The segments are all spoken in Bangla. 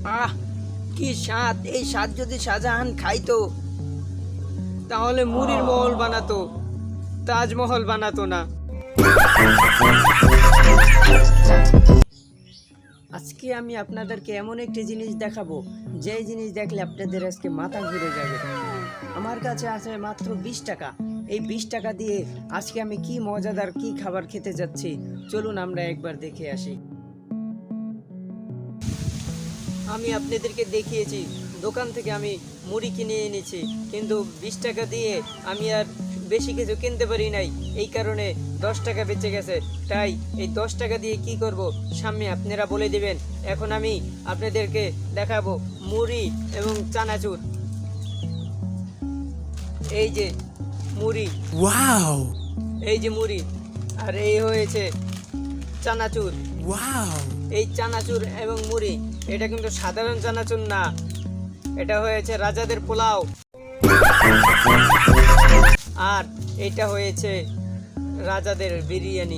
আহ, কি স্বাদ! এই স্বাদ যদি শাহজাহান খাইতো তাহলে মুড়ির মহল বানাতো, তাজমহল বানাতো না। আজকে আমি আপনাদেরকে এমন একটি জিনিস দেখাবো, যে জিনিস দেখলে আপনাদের আজকে মাথা ঘুরে যাবে। আমার কাছে আছে মাত্র 20 টাকা। এই 20 টাকা দিয়ে আজকে আমি কি মজাদার কি খাবার খেতে যাচ্ছি, চলুন আমরা একবার দেখে আসি। আমি আপনাদেরকে দেখিয়েছি দোকান থেকে আমি মুড়ি কিনে এনেছি, কিন্তু 20 টাকা দিয়ে আমি আর বেশি কিছু কিনতে পারি নাই। এই কারণে 10 টাকা বেঁচে গেছে। তাই এই 10 টাকা দিয়ে কি করব সামনে আপনারা বলে দিবেন। এখন আমি আপনাদেরকে দেখাবো মুড়ি এবং চানাচুর। এই যে মুড়ি, Wow! এই যে মুড়ি, আর এই হয়েছে চানাচুর। Wow! এই চানাচুর এবং মুড়ি, এটা কিন্তু সাধারণ চানাচুর না, এটা হয়েছে রাজাদের পোলাও। আর এটা হয়েছে রাজাদের বিরিয়ানি।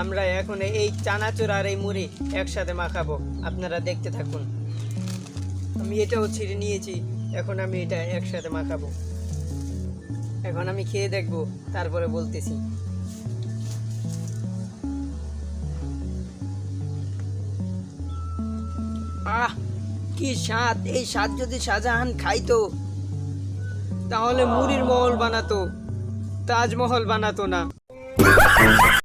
আমরা এখন এই চানাচুর আর এই মুড়ি একসাথে মাখাবো, আপনারা দেখতে থাকুন। আমি এটাও ছিঁড়ে নিয়েছি, এখন আমি এটা একসাথে মাখাবো। এখন আমি খেয়ে দেখবো, তারপরে বলতেছি। আহ, কি স্বাদ! এই স্বাদ যদি শাহজাহান খাইতো তাহলে মুড়ির মহল বানাতো, তাজমহল বানাতো না।